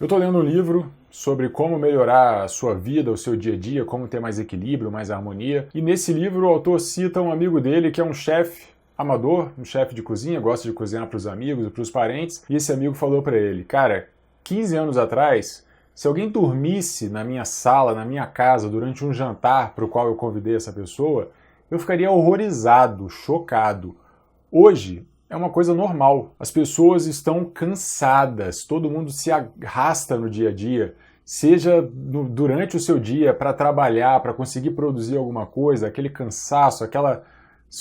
Eu estou lendo um livro sobre como melhorar a sua vida, o seu dia a dia, como ter mais equilíbrio, mais harmonia. E nesse livro o autor cita um amigo dele que é um chefe amador, um chefe de cozinha, gosta de cozinhar para os amigos e para os parentes. E esse amigo falou para ele, cara, 15 anos atrás, se alguém dormisse na minha sala, na minha casa, durante um jantar para o qual eu convidei essa pessoa, eu ficaria horrorizado, chocado. Hoje, é uma coisa normal. As pessoas estão cansadas, todo mundo se arrasta no dia a dia, seja durante o seu dia para trabalhar, para conseguir produzir alguma coisa, aquele cansaço, aquela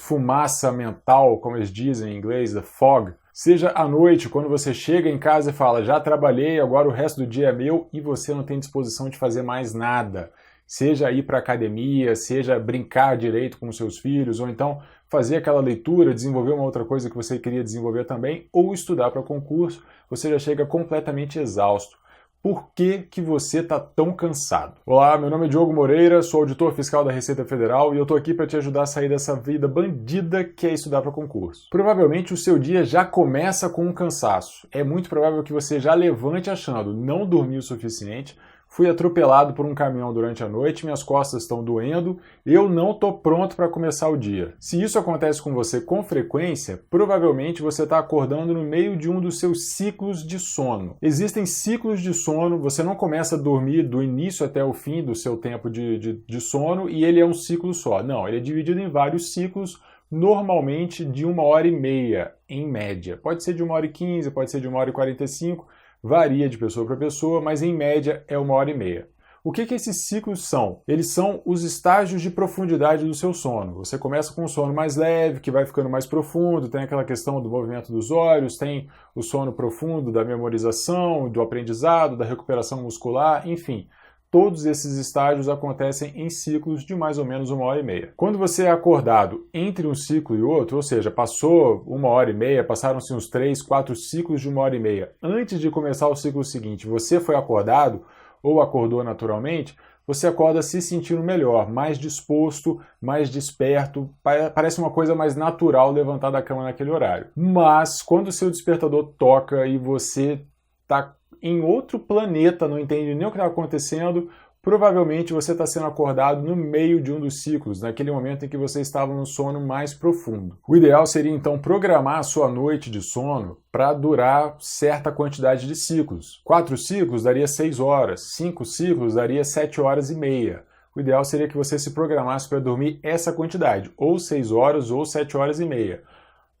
fumaça mental, como eles dizem em inglês, the fog. Seja à noite, quando você chega em casa e fala, já trabalhei, agora o resto do dia é meu, e você não tem disposição de fazer mais nada. Seja ir para a academia, seja brincar direito com os seus filhos, ou então fazer aquela leitura, desenvolver uma outra coisa que você queria desenvolver também, ou estudar para concurso, você já chega completamente exausto. Por que você está tão cansado? Olá, meu nome é Diogo Moreira, sou auditor fiscal da Receita Federal e eu estou aqui para te ajudar a sair dessa vida bandida que é estudar para concurso. Provavelmente o seu dia já começa com um cansaço. É muito provável que você já levante achando não dormi o suficiente, fui atropelado por um caminhão durante a noite, minhas costas estão doendo, eu não estou pronto para começar o dia. Se isso acontece com você com frequência, provavelmente você está acordando no meio de um dos seus ciclos de sono. Existem ciclos de sono, você não começa a dormir do início até o fim do seu tempo de sono e ele é um ciclo só. Não, ele é dividido em vários ciclos, normalmente de 1h30, em média. Pode ser de 1h15, pode ser de 1h45, varia de pessoa para pessoa, mas em média é 1h30. O que esses ciclos são? Eles são os estágios de profundidade do seu sono. Você começa com um sono mais leve, que vai ficando mais profundo, tem aquela questão do movimento dos olhos, tem o sono profundo da memorização, do aprendizado, da recuperação muscular, enfim. Todos esses estágios acontecem em ciclos de mais ou menos 1h30. Quando você é acordado entre um ciclo e outro, ou seja, passou 1h30, passaram-se uns 3, 4 ciclos de 1h30, antes de começar o ciclo seguinte, você foi acordado ou acordou naturalmente, você acorda se sentindo melhor, mais disposto, mais desperto, parece uma coisa mais natural levantar da cama naquele horário. Mas quando o seu despertador toca e você está em outro planeta, não entende nem o que está acontecendo, provavelmente você está sendo acordado no meio de um dos ciclos, naquele momento em que você estava no sono mais profundo. O ideal seria então programar a sua noite de sono para durar certa quantidade de ciclos. 4 ciclos daria 6 horas, 5 ciclos daria 7h30. O ideal seria que você se programasse para dormir essa quantidade, ou 6 horas ou 7h30,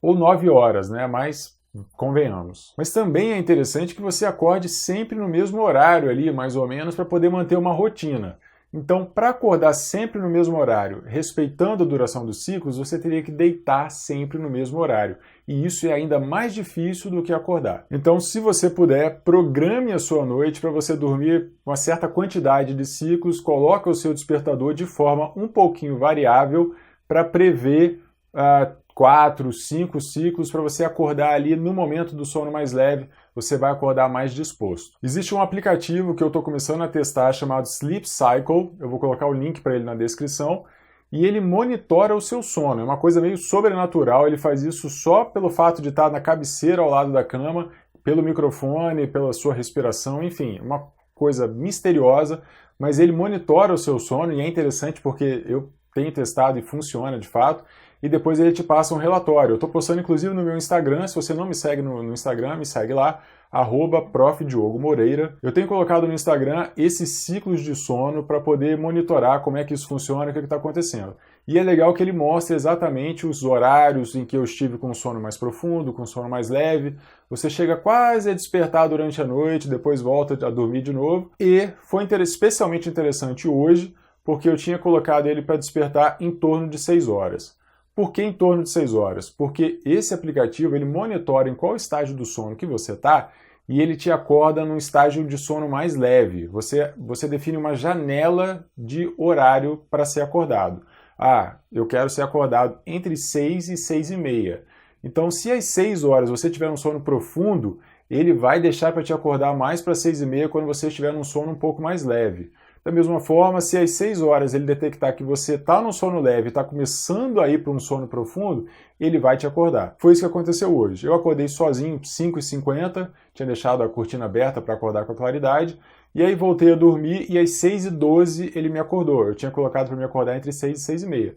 ou 9 horas, né? Mas convenhamos. Mas também é interessante que você acorde sempre no mesmo horário ali, mais ou menos, para poder manter uma rotina. Então, para acordar sempre no mesmo horário, respeitando a duração dos ciclos, você teria que deitar sempre no mesmo horário. E isso é ainda mais difícil do que acordar. Então, se você puder, programe a sua noite para você dormir uma certa quantidade de ciclos, coloque o seu despertador de forma um pouquinho variável para prever 4, 5 ciclos para você acordar ali no momento do sono mais leve, você vai acordar mais disposto. Existe um aplicativo que eu estou começando a testar chamado Sleep Cycle, eu vou colocar o link para ele na descrição, e ele monitora o seu sono, é uma coisa meio sobrenatural, ele faz isso só pelo fato de estar na cabeceira ao lado da cama, pelo microfone, pela sua respiração, enfim, uma coisa misteriosa, mas ele monitora o seu sono e é interessante porque eu tenho testado e funciona de fato, e depois ele te passa um relatório. Eu estou postando inclusive no meu Instagram, se você não me segue no Instagram, me segue lá, @Prof. Diogo Moreira. Eu tenho colocado no Instagram esses ciclos de sono para poder monitorar como é que isso funciona e o que está acontecendo. E é legal que ele mostre exatamente os horários em que eu estive com sono mais profundo, com sono mais leve. Você chega quase a despertar durante a noite, depois volta a dormir de novo. E foi especialmente interessante hoje, porque eu tinha colocado ele para despertar em torno de 6 horas. Por que em torno de 6 horas? Porque esse aplicativo ele monitora em qual estágio do sono que você está e ele te acorda num estágio de sono mais leve. Você define uma janela de horário para ser acordado. Eu quero ser acordado entre 6 e 6h30. Então, se às 6 horas você tiver um sono profundo, ele vai deixar para te acordar mais para 6h30 quando você estiver num sono um pouco mais leve. Da mesma forma, se às 6 horas ele detectar que você está no sono leve e está começando a ir para um sono profundo, ele vai te acordar. Foi isso que aconteceu hoje. Eu acordei sozinho, 5h50, tinha deixado a cortina aberta para acordar com a claridade, e aí voltei a dormir e às 6h12 ele me acordou. Eu tinha colocado para me acordar entre 6 e 6h30.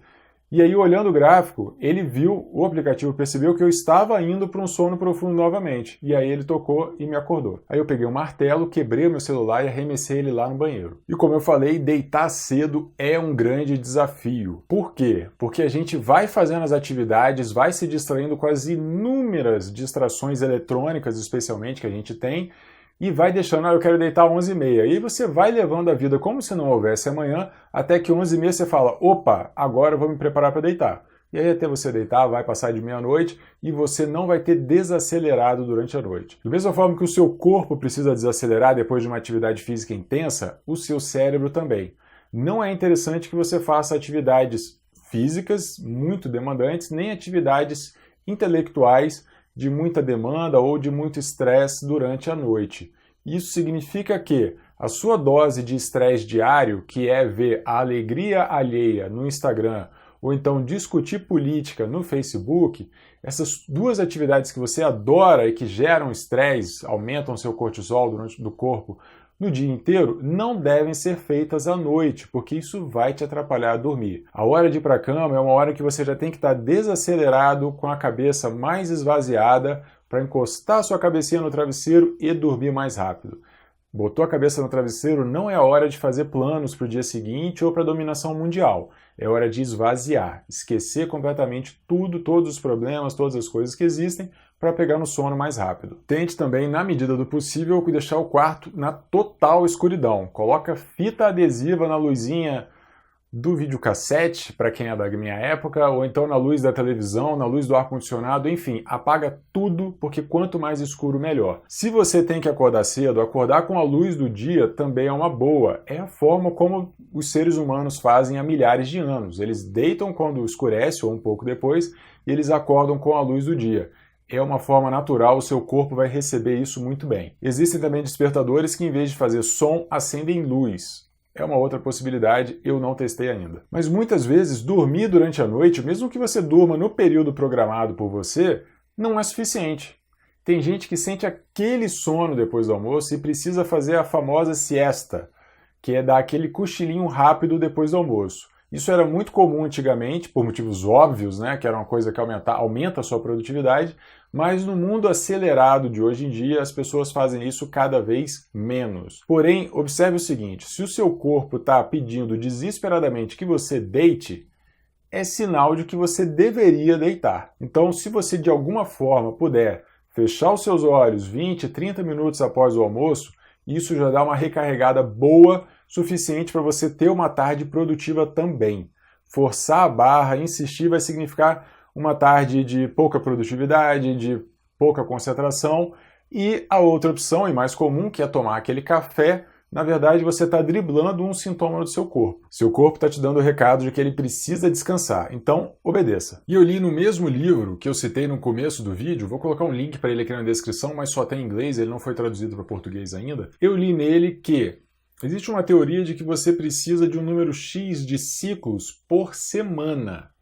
E aí, olhando o gráfico, ele viu, o aplicativo percebeu que eu estava indo para um sono profundo novamente. E aí ele tocou e me acordou. Aí eu peguei um martelo, quebrei o meu celular e arremessei ele lá no banheiro. E como eu falei, deitar cedo é um grande desafio. Por quê? Porque a gente vai fazendo as atividades, vai se distraindo com as inúmeras distrações eletrônicas, especialmente, que a gente tem, e vai deixando, eu quero deitar às 11h30. E aí você vai levando a vida como se não houvesse amanhã, até que 11h30 você fala, opa, agora eu vou me preparar para deitar. E aí até você deitar, vai passar de meia-noite e você não vai ter desacelerado durante a noite. Da mesma forma que o seu corpo precisa desacelerar depois de uma atividade física intensa, o seu cérebro também. Não é interessante que você faça atividades físicas muito demandantes, nem atividades intelectuais de muita demanda ou de muito estresse durante a noite. Isso significa que a sua dose de estresse diário, que é ver a alegria alheia no Instagram ou então discutir política no Facebook, essas duas atividades que você adora e que geram estresse, aumentam seu cortisol do corpo no dia inteiro, não devem ser feitas à noite, porque isso vai te atrapalhar a dormir. A hora de ir para a cama é uma hora que você já tem que estar desacelerado, com a cabeça mais esvaziada, para encostar a sua cabecinha no travesseiro e dormir mais rápido. Botou a cabeça no travesseiro, não é hora de fazer planos para o dia seguinte ou para a dominação mundial. É hora de esvaziar, esquecer completamente tudo, todos os problemas, todas as coisas que existem, para pegar no sono mais rápido. Tente também, na medida do possível, deixar o quarto na total escuridão. Coloca fita adesiva na luzinha do videocassete, para quem é da minha época, ou então na luz da televisão, na luz do ar-condicionado, enfim, apaga tudo, porque quanto mais escuro, melhor. Se você tem que acordar cedo, acordar com a luz do dia também é uma boa. É a forma como os seres humanos fazem há milhares de anos. Eles deitam quando escurece, ou um pouco depois, e eles acordam com a luz do dia. É uma forma natural, o seu corpo vai receber isso muito bem. Existem também despertadores que, em vez de fazer som, acendem luz. É uma outra possibilidade, eu não testei ainda. Mas muitas vezes, dormir durante a noite, mesmo que você durma no período programado por você, não é suficiente. Tem gente que sente aquele sono depois do almoço e precisa fazer a famosa siesta, que é dar aquele cochilinho rápido depois do almoço. Isso era muito comum antigamente, por motivos óbvios, né, que era uma coisa que aumenta a sua produtividade, mas no mundo acelerado de hoje em dia, as pessoas fazem isso cada vez menos. Porém, observe o seguinte, se o seu corpo está pedindo desesperadamente que você deite, é sinal de que você deveria deitar. Então, se você de alguma forma puder fechar os seus olhos 20, 30 minutos após o almoço, isso já dá uma recarregada boa, suficiente para você ter uma tarde produtiva também. Forçar a barra, insistir, vai significar uma tarde de pouca produtividade, de pouca concentração, e a outra opção, e mais comum, que é tomar aquele café, na verdade você está driblando um sintoma do seu corpo. Seu corpo está te dando o recado de que ele precisa descansar, então obedeça. E eu li no mesmo livro que eu citei no começo do vídeo, vou colocar um link para ele aqui na descrição, mas só tem em inglês, ele não foi traduzido para português ainda. Eu li nele que existe uma teoria de que você precisa de um número X de ciclos por semana.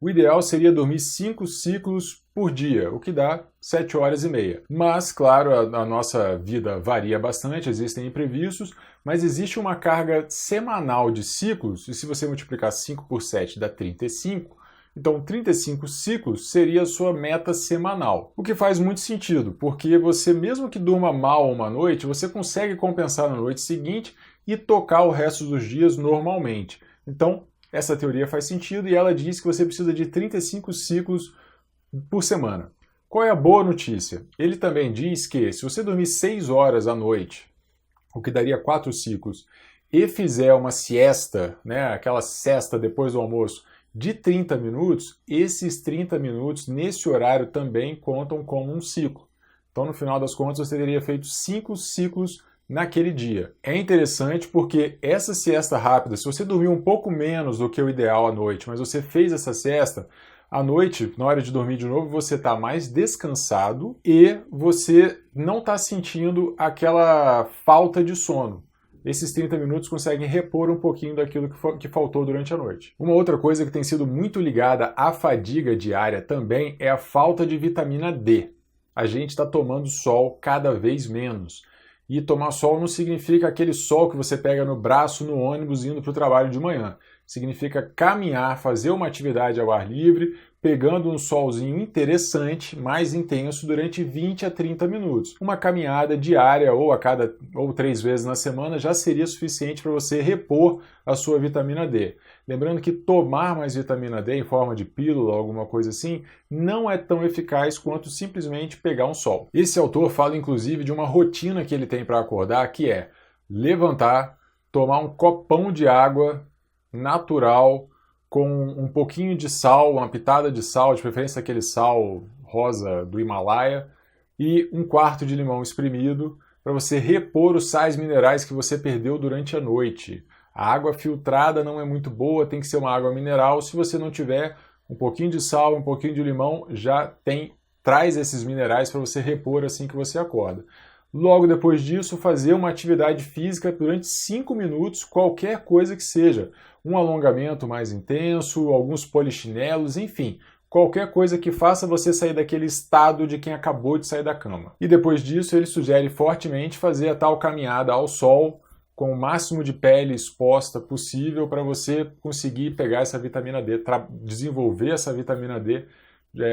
O ideal seria dormir 5 ciclos por dia, o que dá 7h30. Mas, claro, a nossa vida varia bastante, existem imprevistos, mas existe uma carga semanal de ciclos, e se você multiplicar 5 por 7 dá 35, então 35 ciclos seria a sua meta semanal. O que faz muito sentido, porque você, mesmo que durma mal uma noite, você consegue compensar na noite seguinte e tocar o resto dos dias normalmente. Então, essa teoria faz sentido e ela diz que você precisa de 35 ciclos por semana. Qual é a boa notícia? Ele também diz que se você dormir 6 horas à noite, o que daria 4 ciclos, e fizer uma siesta, né, aquela siesta depois do almoço, de 30 minutos, esses 30 minutos nesse horário também contam como um ciclo. Então, no final das contas, você teria feito 5 ciclos naquele dia. É interessante porque essa siesta rápida, se você dormiu um pouco menos do que o ideal à noite, mas você fez essa siesta, à noite, na hora de dormir de novo, você está mais descansado e você não está sentindo aquela falta de sono. esses 30 minutos conseguem repor um pouquinho daquilo que faltou durante a noite. Uma outra coisa que tem sido muito ligada à fadiga diária também é a falta de vitamina D. A gente está tomando sol cada vez menos. E tomar sol não significa aquele sol que você pega no braço no ônibus indo para o trabalho de manhã. Significa caminhar, fazer uma atividade ao ar livre, pegando um solzinho interessante, mais intenso, durante 20 a 30 minutos. Uma caminhada diária ou 3 vezes na semana já seria suficiente para você repor a sua vitamina D. Lembrando que tomar mais vitamina D em forma de pílula, alguma coisa assim, não é tão eficaz quanto simplesmente pegar um sol. Esse autor fala inclusive de uma rotina que ele tem para acordar, que é levantar, tomar um copão de água natural, com um pouquinho de sal, uma pitada de sal, de preferência aquele sal rosa do Himalaia, e 1/4 de limão espremido, para você repor os sais minerais que você perdeu durante a noite. A água filtrada não é muito boa, tem que ser uma água mineral. Se você não tiver, um pouquinho de sal, um pouquinho de limão, traz esses minerais para você repor assim que você acorda. Logo depois disso, fazer uma atividade física durante 5 minutos, qualquer coisa que seja. Um alongamento mais intenso, alguns polichinelos, enfim, qualquer coisa que faça você sair daquele estado de quem acabou de sair da cama. E depois disso, ele sugere fortemente fazer a tal caminhada ao sol, com o máximo de pele exposta possível para você conseguir pegar essa vitamina D, desenvolver essa vitamina D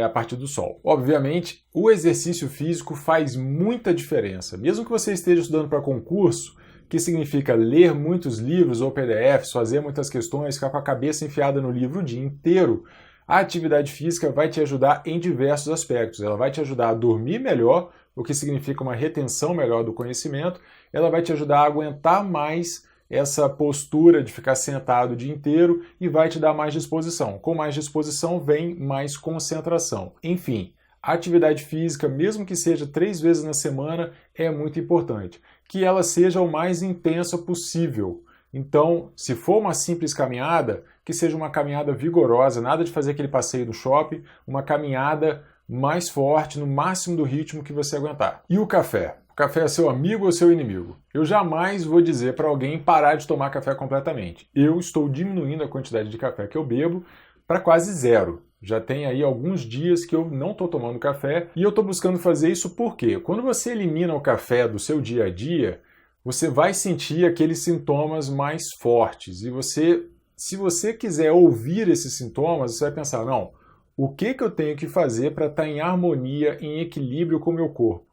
a partir do sol. Obviamente, o exercício físico faz muita diferença. Mesmo que você esteja estudando para concurso, que significa ler muitos livros ou PDFs, fazer muitas questões, ficar com a cabeça enfiada no livro o dia inteiro, a atividade física vai te ajudar em diversos aspectos. Ela vai te ajudar a dormir melhor, o que significa uma retenção melhor do conhecimento. Ela vai te ajudar a aguentar mais essa postura de ficar sentado o dia inteiro e vai te dar mais disposição. Com mais disposição vem mais concentração. Enfim, a atividade física, mesmo que seja 3 vezes na semana, é muito importante. Que ela seja o mais intensa possível. Então, se for uma simples caminhada, que seja uma caminhada vigorosa, nada de fazer aquele passeio do shopping, uma caminhada mais forte, no máximo do ritmo que você aguentar. E o café? O café é seu amigo ou seu inimigo? Eu jamais vou dizer para alguém parar de tomar café completamente. Eu estou diminuindo a quantidade de café que eu bebo para quase zero. Já tem aí alguns dias que eu não estou tomando café e eu estou buscando fazer isso porque quando você elimina o café do seu dia a dia, você vai sentir aqueles sintomas mais fortes. E se você quiser ouvir esses sintomas, você vai pensar, não, o que eu tenho que fazer para estar em harmonia, em equilíbrio com o meu corpo?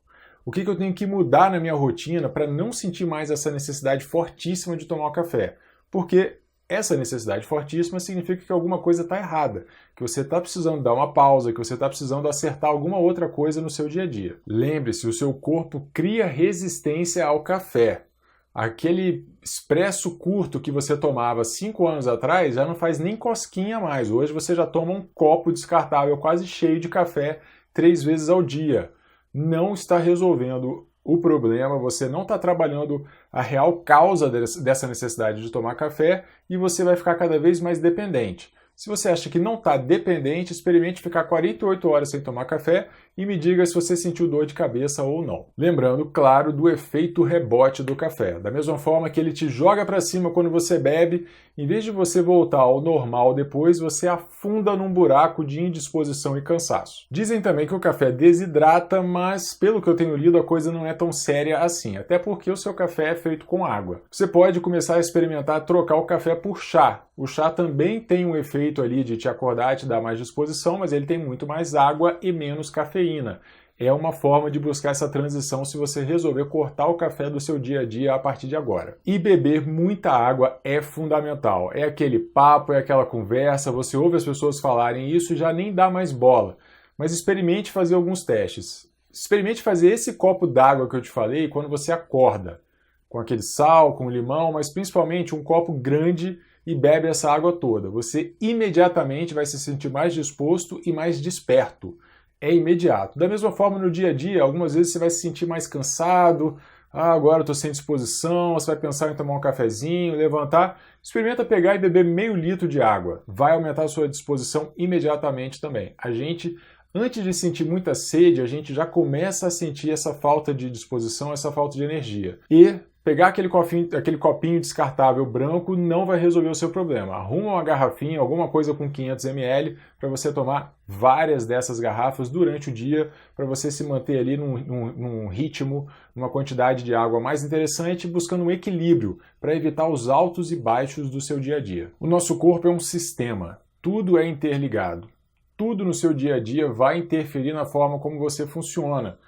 O que eu tenho que mudar na minha rotina para não sentir mais essa necessidade fortíssima de tomar o café? Porque essa necessidade fortíssima significa que alguma coisa está errada, que você está precisando dar uma pausa, que você está precisando acertar alguma outra coisa no seu dia a dia. Lembre-se, o seu corpo cria resistência ao café. Aquele expresso curto que você tomava 5 anos atrás já não faz nem cosquinha mais. Hoje você já toma um copo descartável quase cheio de café 3 vezes ao dia. Não está resolvendo o problema, você não está trabalhando a real causa dessa necessidade de tomar café e você vai ficar cada vez mais dependente. Se você acha que não está dependente, experimente ficar 48 horas sem tomar café e me diga se você sentiu dor de cabeça ou não. Lembrando, claro, do efeito rebote do café. Da mesma forma que ele te joga para cima quando você bebe, em vez de você voltar ao normal depois, você afunda num buraco de indisposição e cansaço. Dizem também que o café desidrata, mas pelo que eu tenho lido, a coisa não é tão séria assim, até porque o seu café é feito com água. Você pode começar a experimentar trocar o café por chá. O chá também tem um efeito ali de te acordar, te dar mais disposição, mas ele tem muito mais água e menos cafeína. É uma forma de buscar essa transição se você resolver cortar o café do seu dia a dia a partir de agora. E beber muita água é fundamental. É aquele papo, é aquela conversa, você ouve as pessoas falarem isso e já nem dá mais bola. Mas experimente fazer alguns testes. Experimente fazer esse copo d'água que eu te falei quando você acorda. Com aquele sal, com limão, mas principalmente um copo grande e bebe essa água toda. Você imediatamente vai se sentir mais disposto e mais desperto. É imediato. Da mesma forma, no dia a dia, algumas vezes você vai se sentir mais cansado, agora eu estou sem disposição, você vai pensar em tomar um cafezinho, levantar. Experimenta pegar e beber meio litro de água. Vai aumentar a sua disposição imediatamente também. A gente, antes de sentir muita sede, a gente já começa a sentir essa falta de disposição, essa falta de energia. E Pegar aquele copinho descartável branco não vai resolver o seu problema. Arruma uma garrafinha, alguma coisa com 500 ml, para você tomar várias dessas garrafas durante o dia, para você se manter ali num ritmo, numa quantidade de água mais interessante, buscando um equilíbrio para evitar os altos e baixos do seu dia a dia. O nosso corpo é um sistema, tudo é interligado. Tudo no seu dia a dia vai interferir na forma como você funciona.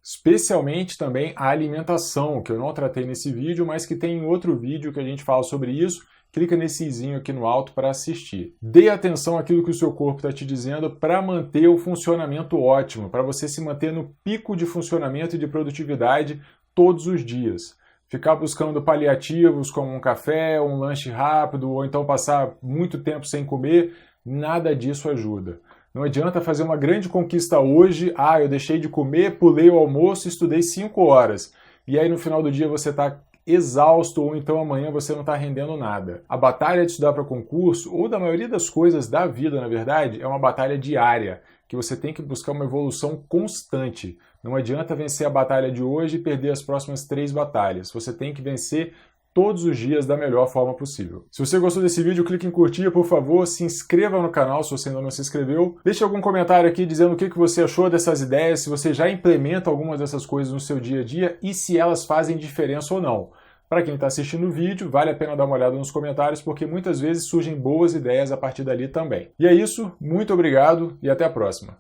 Especialmente também a alimentação, que eu não tratei nesse vídeo, mas que tem outro vídeo que a gente fala sobre isso. Clica nesse izinho aqui no alto para assistir. Dê atenção àquilo que o seu corpo está te dizendo para manter o funcionamento ótimo, para você se manter no pico de funcionamento e de produtividade todos os dias. Ficar buscando paliativos como um café, um lanche rápido, ou então passar muito tempo sem comer, nada disso ajuda. Não adianta fazer uma grande conquista hoje, eu deixei de comer, pulei o almoço e estudei 5 horas. E aí no final do dia você está exausto ou então amanhã você não está rendendo nada. A batalha de estudar para concurso, ou da maioria das coisas da vida, na verdade, é uma batalha diária, que você tem que buscar uma evolução constante. Não adianta vencer a batalha de hoje e perder as próximas 3 batalhas. Você tem que vencer todos os dias da melhor forma possível. Se você gostou desse vídeo, clique em curtir, por favor, se inscreva no canal se você ainda não se inscreveu. Deixe algum comentário aqui dizendo o que você achou dessas ideias, se você já implementa algumas dessas coisas no seu dia a dia e se elas fazem diferença ou não. Para quem está assistindo o vídeo, vale a pena dar uma olhada nos comentários, porque muitas vezes surgem boas ideias a partir dali também. E é isso, muito obrigado e até a próxima.